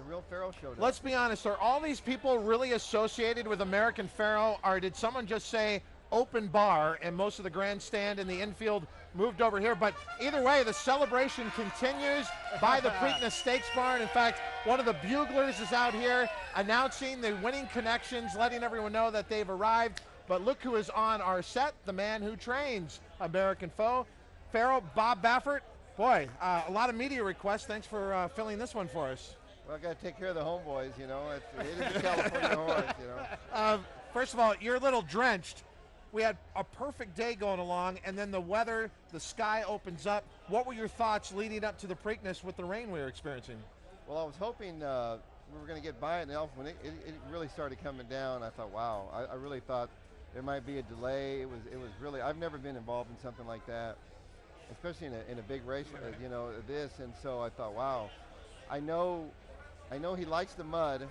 The real Pharoah showed up. Let's be honest, are all these people really associated with American Pharoah, or did someone just say open bar and most of the grandstand and the infield moved over here? But either way, the celebration continues by the Preakness Stakes Barn. In fact, one of the buglers is out here announcing the winning connections, letting everyone know that they've arrived. But look who is on our set, the man who trains American Pharoah, Bob Baffert. Boy, a lot of media requests. Thanks for filling this one for us. Well, I got to take care of the homeboys, you know. It is a California horse, you know. First of all, you're a little drenched. We had a perfect day going along, and then the weather, the sky opens up. What were your thoughts leading up to the Preakness with the rain we were experiencing? Well, I was hoping we were going to get by it, and when it really started coming down, I thought, wow. I really thought there might be a delay. It was really, I've never been involved in something like that, especially in a big race, you know, this. And so I thought, wow. I know he likes the mud.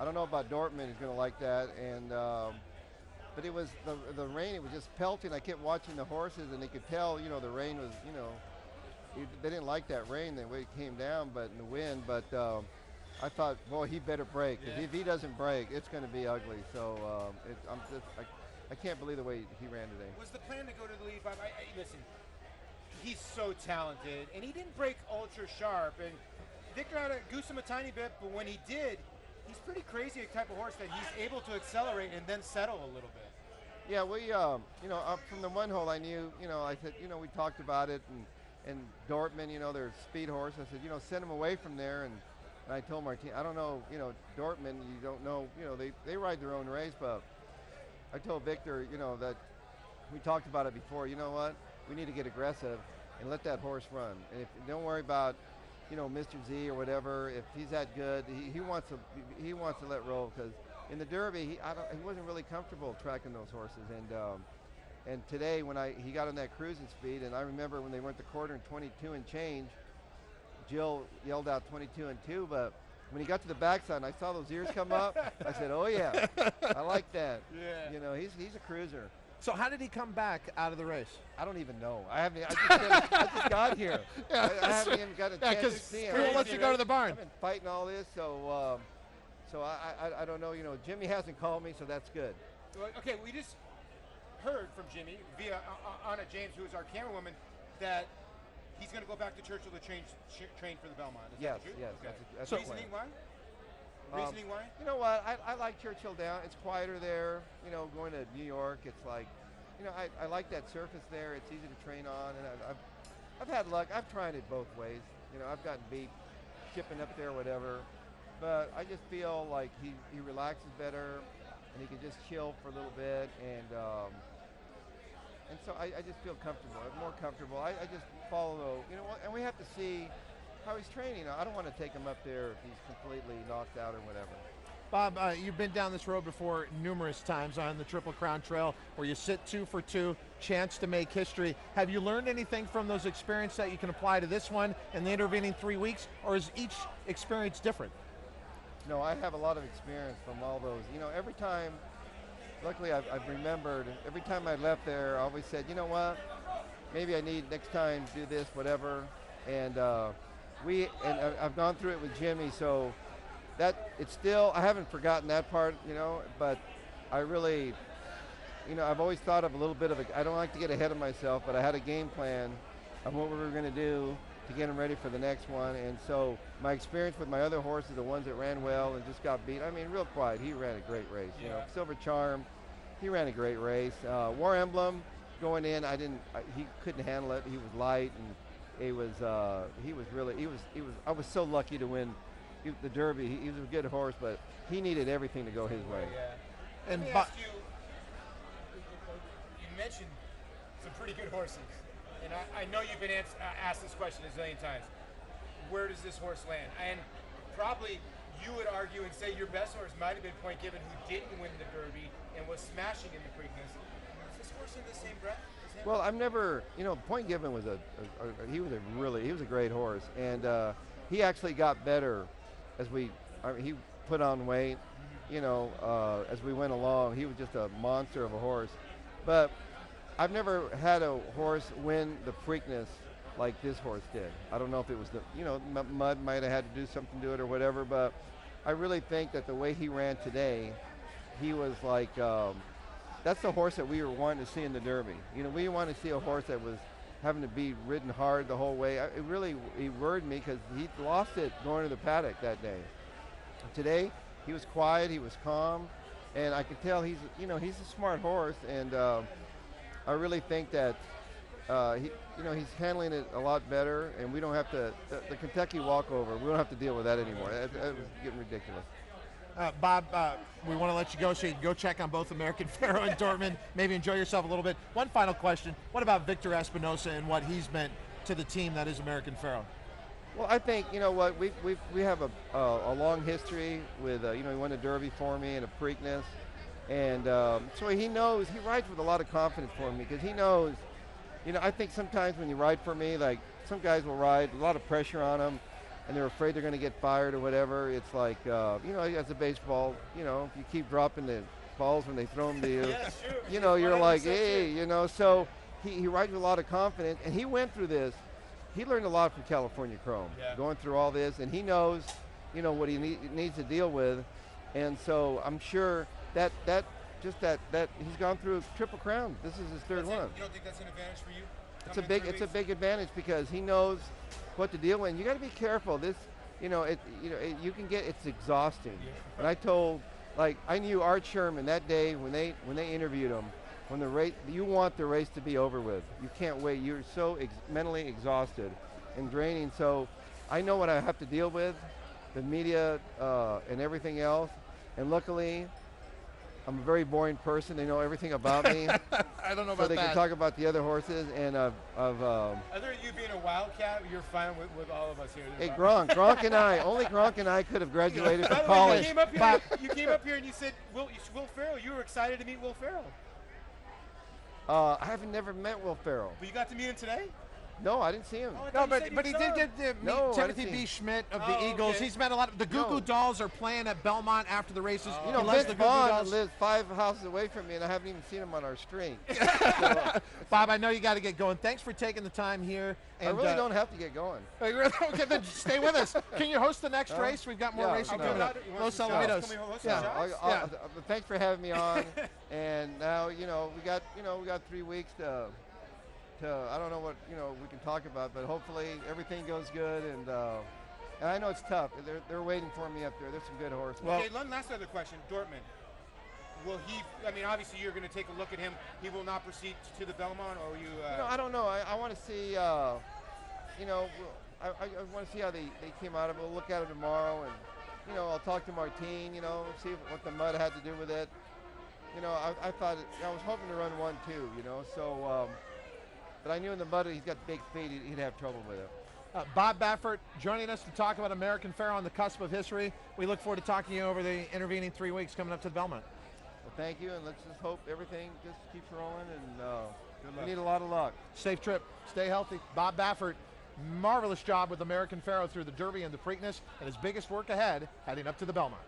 I don't know about Dortmund. He's going to like that, and but it was the rain. It was just pelting. I kept watching the horses, and they could tell, you know, the rain was, you know, they didn't like that rain the way it came down, but in the wind. But I thought, boy, he better break. Yeah. If he doesn't break, it's going to be ugly. So I can't believe the way he ran today. Was the plan to go to the lead 5? Listen, he's so talented, and he didn't break ultra sharp, and Victor had to goose him a tiny bit, but when he did, he's pretty crazy type of horse that he's able to accelerate and then settle a little bit. Yeah, we, you know, from the one hole I knew, you know, I said, you know, we talked about it, and Dortmund, you know, their speed horse, I said, you know, send him away from there, and I told Martin, I don't know, you know, Dortmund, you don't know, you know, they ride their own race, but I told Victor, you know, that we talked about it before, you know what, we need to get aggressive and let that horse run, and don't worry about, you know, Mr. Z or whatever. If he's that good, he wants to let roll, because in the Derby he wasn't really comfortable tracking those horses, and today when he got on that cruising speed, and I remember when they went the quarter in 22 and change, Jill yelled out 22 and 2, but when he got to the backside and I saw those ears come up, I said, oh yeah, I like that. Yeah. You know, he's a cruiser. So how did he come back out of the race? I don't even know. I just got here. Yeah, I haven't even got a chance to see him. We won't let you go to the barn. I've been fighting all this, so I don't know. You know, Jimmy hasn't called me, so that's good. Okay, we just heard from Jimmy via Anna James, who is our camerawoman, that he's going to go back to Churchill to train for the Belmont. Is yes, that true? yes. Okay. That's Reasoning why? Reasoning why? You know what? I like Churchill down. It's quieter there. You know, going to New York, it's like, you know, I like that surface there. It's easy to train on, and I've had luck. I've tried it both ways. You know, I've gotten beat chipping up there, whatever. But I just feel like he relaxes better, and he can just chill for a little bit, and so I just feel comfortable, more comfortable. I just follow, you know, and we have to see how he's training. I don't want to take him up there if he's completely knocked out or whatever. Bob, you've been down this road before numerous times on the Triple Crown Trail, where you sit 2 for 2, chance to make history. Have you learned anything from those experiences that you can apply to this one in the intervening 3 weeks, or is each experience different? No, I have a lot of experience from all those. You know, every time, luckily I've remembered, every time I left there, I always said, you know what, maybe I need next time do this, whatever. And I've gone through it with Jimmy, so that it's still, I haven't forgotten that part, you know, but I really, you know, I've always thought of a little bit of I don't like to get ahead of myself, but I had a game plan of what we were going to do to get him ready for the next one. And so my experience with my other horses, the ones that ran well and just got beat, I mean, real quiet, he ran a great race. Yeah. You know, Silver Charm, he ran a great race. War Emblem, going in, he couldn't handle it. He was light, and he was I was so lucky to win the Derby. He was a good horse, but he needed everything to go his way. Yeah. And let me ask you, you mentioned some pretty good horses, and I know you've been asked this question a zillion times. Where does this horse land? And probably you would argue and say your best horse might have been Point Given, who didn't win the Derby and was smashing in the Preakness. Is this horse in the same breath? Well, I've never, you know, Point Given was he was a great horse, and he actually got better as he put on weight, you know, as we went along. He was just a monster of a horse. But I've never had a horse win the Preakness like this horse did. I don't know if it was the, mud might have had to do something to it or whatever, but I really think that the way he ran today, he was like, that's the horse that we were wanting to see in the Derby. We want to see a horse that was having to be ridden hard the whole way. He worried me because he lost it going to the paddock that day. Today, he was quiet, he was calm, and I could tell he's a smart horse, and I really think that he's handling it a lot better, and we don't have to, the Kentucky walkover, we don't have to deal with that anymore. That was getting ridiculous. Bob, we want to let you go so you can go check on both American Pharoah and Dortmund, maybe enjoy yourself a little bit. One final question. What about Victor Espinosa and what he's meant to the team that is American Pharoah? Well, I think, we have a long history with, he won a Derby for me and a Preakness. And so he knows, he rides with a lot of confidence for me because he knows, I think sometimes when you ride for me, like some guys will ride, a lot of pressure on them, and they're afraid they're going to get fired or whatever. It's like, as a baseball, if you keep dropping the balls when they throw them to you, yeah, you're like, hey, so he rides with a lot of confidence, and he went through this. He learned a lot from California Chrome, going through all this, and he knows, what he needs to deal with, and so I'm sure that he's gone through Triple Crown. This is his third one. You don't think that's an advantage for you? It's a big advantage because he knows what to deal with. And you got to be careful. This, you can get, it's exhausting. And I told, I knew Art Sherman that day when they interviewed him, when the race, you want the race to be over with. You can't wait. You're so mentally exhausted and draining. So I know what I have to deal with, the media and everything else. And luckily, I'm a very boring person. They know everything about me. I don't know about that. So they can talk about the other horses and Other than you being a wildcat, you're fine with all of us here. Hey, Gronk and I, only Gronk and I could have graduated from college. You came up here and you said, Will Pharoah, you were excited to meet Will Pharoah. I haven't never met Will Pharoah. But you got to meet him today? No, I didn't see him. No, but he did meet Timothy B. Schmidt of the Eagles. Okay. He's met a lot of the Goo Goo Dolls are playing at Belmont after the races. Vince Vaughn lives 5 houses away from me, and I haven't even seen him on our street. Bob, I know you got to get going. Thanks for taking the time here. And, I really don't have to get going. Okay, then stay with us. Can you host the next race? We've got more racing coming up. Los Alamitos. Thanks for having me on. And now, we got 3 weeks to I don't know what we can talk about, but hopefully everything goes good, and I know it's tough. They're waiting for me up there. There's some good horses. Okay, one last other question, Dortmund. Will he? I mean, obviously you're going to take a look at him. He will not proceed to the Belmont, or you? I don't know. I want to see. I want to see how they came out of it. We'll look at it tomorrow, and I'll talk to Martine. See what the mud had to do with it. I thought I was hoping to run 1-2. So. But I knew in the mud he's got big feet, he'd have trouble with it. Bob Baffert joining us to talk about American Pharoah on the cusp of history. We look forward to talking to you over the intervening 3 weeks coming up to the Belmont. Well, thank you, and let's just hope everything just keeps rolling, and we need a lot of luck. Safe trip. Stay healthy. Bob Baffert, marvelous job with American Pharoah through the Derby and the Preakness, and his biggest work ahead heading up to the Belmont.